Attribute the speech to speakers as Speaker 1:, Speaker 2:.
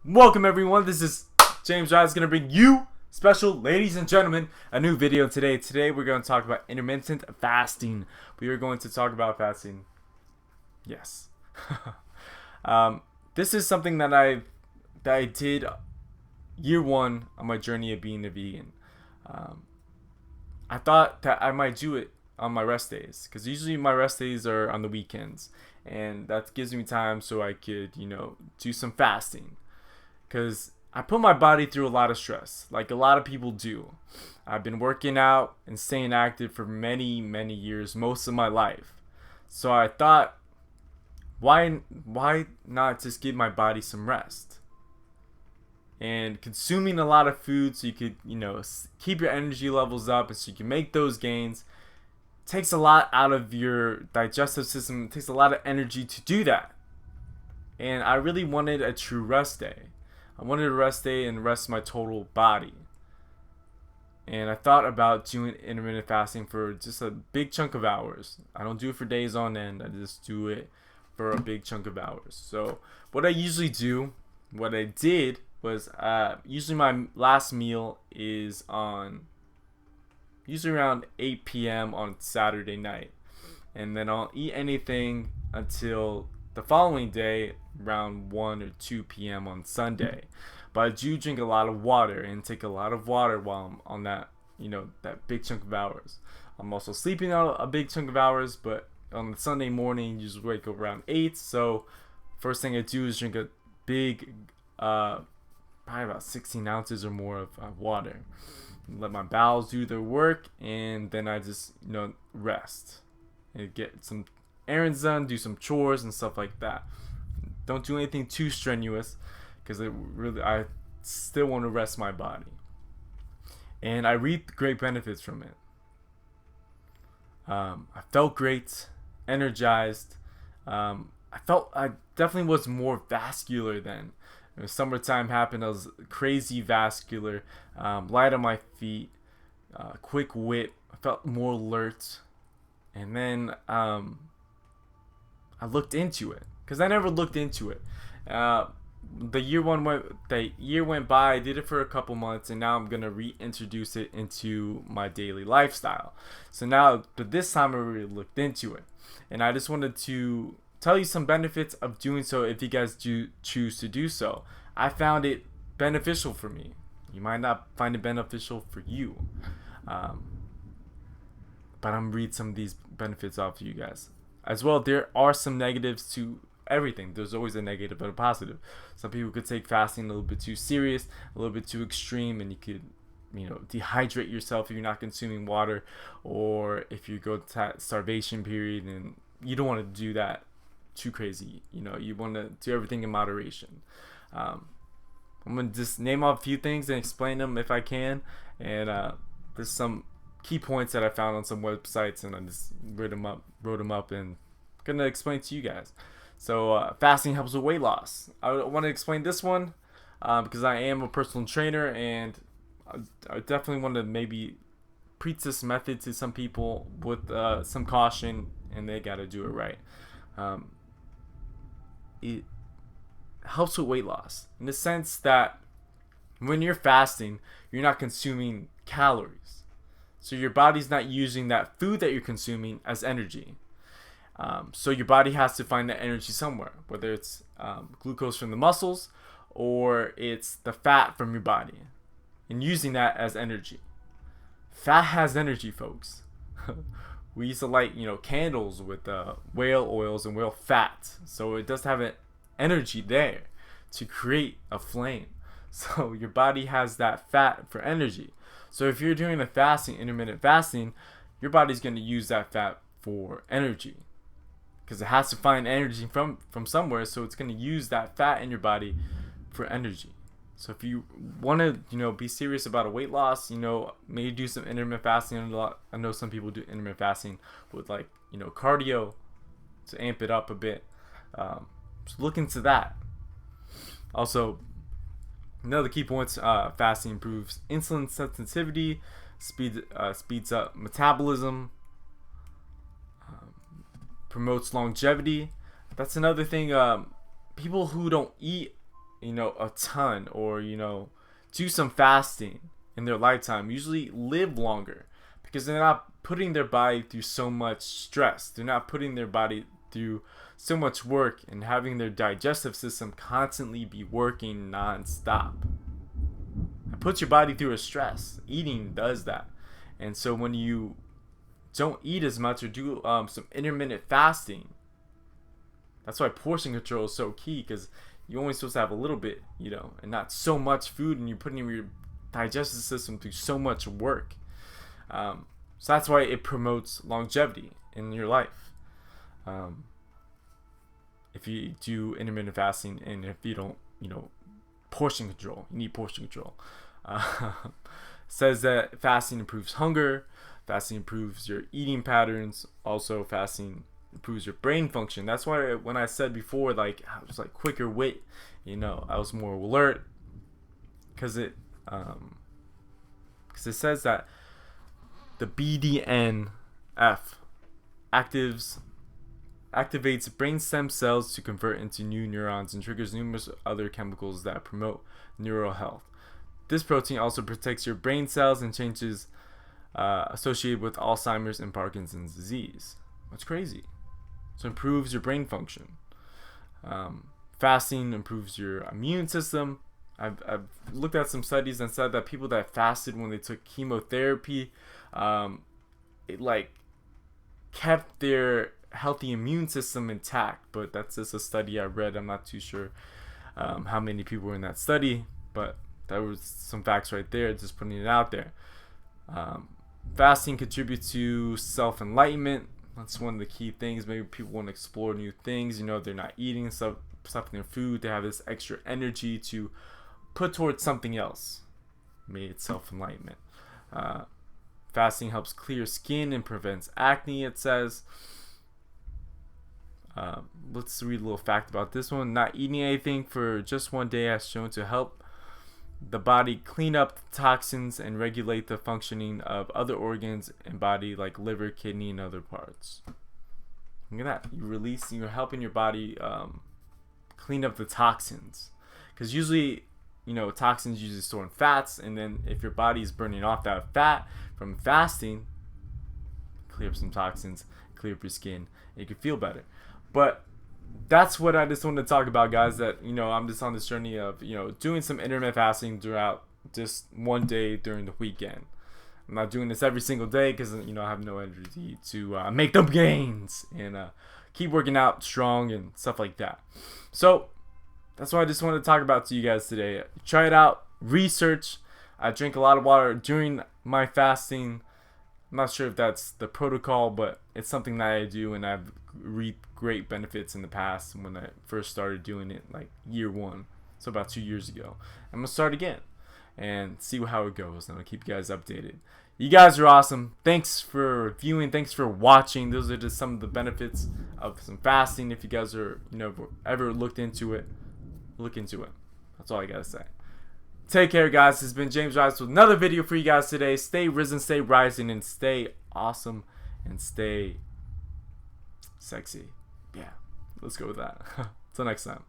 Speaker 1: Welcome everyone, this is Jamesrise going to bring you, special ladies and gentlemen, a new video today. Today we're going to talk about intermittent fasting. We are going to talk about fasting. Yes. This is something that I did year one on my journey of being a vegan. I thought that I might do it on my rest days, because usually my rest days are on the weekends, and that gives me time so I could, do some fasting. Because I put my body through a lot of stress, like a lot of people do. I've been working out and staying active for many, many years, most of my life. So I thought, why not just give my body some rest? And consuming a lot of food so you could, keep your energy levels up and so you can make those gains takes a lot out of your digestive system. It takes a lot of energy to do that. And I really wanted a true rest day. I wanted a rest day and rest my total body. And I thought about doing intermittent fasting for just a big chunk of hours. I don't do it for days on end. I just do it for a big chunk of hours. So what I did was usually my last meal is on usually around 8 p.m. on Saturday night. And then I'll eat anything until the following day around 1 or 2 p.m. on Sunday. But I do drink a lot of water and take a lot of water while I'm on that, that big chunk of hours. I'm also sleeping out a big chunk of hours, but on the Sunday morning, you just wake up around 8. So first thing I do is drink a big, probably about 16 ounces or more of water. Let my bowels do their work, and then I just, rest and get some errands done, do some chores and stuff like that. Don't do anything too strenuous, because I still want to rest my body. And I reaped great benefits from it. I felt great, energized. I definitely was more vascular then. When summertime happened, I was crazy vascular, light on my feet, quick wit. I felt more alert. And then I looked into it, because I never looked into it. The year went by. I did it for a couple months, and now I'm gonna reintroduce it into my daily lifestyle. So now, but this time I really looked into it, and I just wanted to tell you some benefits of doing so if you guys do choose to do so. I found it beneficial for me. You might not find it beneficial for you, but I'm gonna read some of these benefits off to you guys. As well, there are some negatives to everything. There's always a negative and a positive. Some people could take fasting a little bit too serious, a little bit too extreme, and you could, dehydrate yourself if you're not consuming water, or if you go to starvation period, and you don't want to do that too crazy. You want to do everything in moderation. I'm gonna just name off a few things and explain them if I can, and there's some key points that I found on some websites, and I just wrote them up, and gonna explain to you guys. So fasting helps with weight loss. I want to explain this one because I am a personal trainer, and I definitely want to maybe preach this method to some people with some caution, and they gotta do it right. It helps with weight loss in the sense that when you're fasting, you're not consuming calories. So your body's not using that food that you're consuming as energy. So your body has to find that energy somewhere, whether it's glucose from the muscles or it's the fat from your body, and using that as energy. Fat has energy, folks. We used to light, candles with whale oils and whale fat, so it does have an energy there to create a flame. So your body has that fat for energy. So if you're doing intermittent fasting, your body's going to use that fat for energy, because it has to find energy from somewhere. So it's going to use that fat in your body for energy. So if you want to, be serious about a weight loss, maybe do some intermittent fasting. I know some people do intermittent fasting with cardio to amp it up a bit. So look into that. Also, another key points: fasting improves insulin sensitivity, speeds up metabolism, promotes longevity. That's another thing. People who don't eat a ton, or do some fasting in their lifetime usually live longer, because they're not putting their body through so much stress. They're not putting their body through so much work and having their digestive system constantly be working non-stop. It puts your body through a stress. Eating does that. And so when you don't eat as much or do some intermittent fasting, that's why portion control is so key, because you're only supposed to have a little bit, and not so much food, and you're putting your digestive system through so much work. So that's why it promotes longevity in your life. If you do intermittent fasting, and if you don't, portion control, you need portion control. Says that fasting improves hunger, fasting improves your eating patterns, also fasting improves your brain function. That's why when I said before, like, I was like quicker wit, I was more alert, because it says that the BDNF activates brain stem cells to convert into new neurons and triggers numerous other chemicals that promote neural health. This protein also protects your brain cells and changes associated with Alzheimer's and Parkinson's disease. That's crazy. So it improves your brain function. Fasting improves your immune system. I've looked at some studies and said that people that fasted when they took chemotherapy, it like kept their healthy immune system intact. But that's just a study I read. I'm not too sure how many people were in that study, but that was some facts right there, just putting it out there. Fasting contributes to self-enlightenment. That's one of the key things. Maybe people want to explore new things. They're not eating stuff in their food. They have this extra energy to put towards something else. Maybe it's self-enlightenment. Fasting helps clear skin and prevents acne, it says. Let's read a little fact about this one. Not eating anything for just one day has shown to help the body clean up the toxins and regulate the functioning of other organs in body, like liver, kidney, and other parts. Look at that. You're helping your body clean up the toxins. Because usually, toxins usually store in fats, and then if your body is burning off that fat from fasting, clear up some toxins, clear up your skin, and you can feel better. But that's what I just wanted to talk about, guys. That I'm just on this journey of doing some intermittent fasting throughout just one day during the weekend. I'm not doing this every single day because I have no energy to make them gains and keep working out strong and stuff like that. So that's what I just wanted to talk about to you guys today. Try it out. Research. I drink a lot of water during my fasting. I'm not sure if that's the protocol, but it's something that I do, and I've reaped great benefits in the past when I first started doing it, like year one, so about 2 years ago. I'm gonna start again and see how it goes, and I'll keep you guys updated. You guys are awesome. Thanks for viewing. Thanks for watching. Those are just some of the benefits of some fasting. If you guys are ever looked into it, look into it. That's all I gotta say. Take care, guys. This has been Jamesrise with another video for you guys today. Stay risen, stay rising, and stay awesome, and stay sexy. Yeah, let's go with that. Till next time.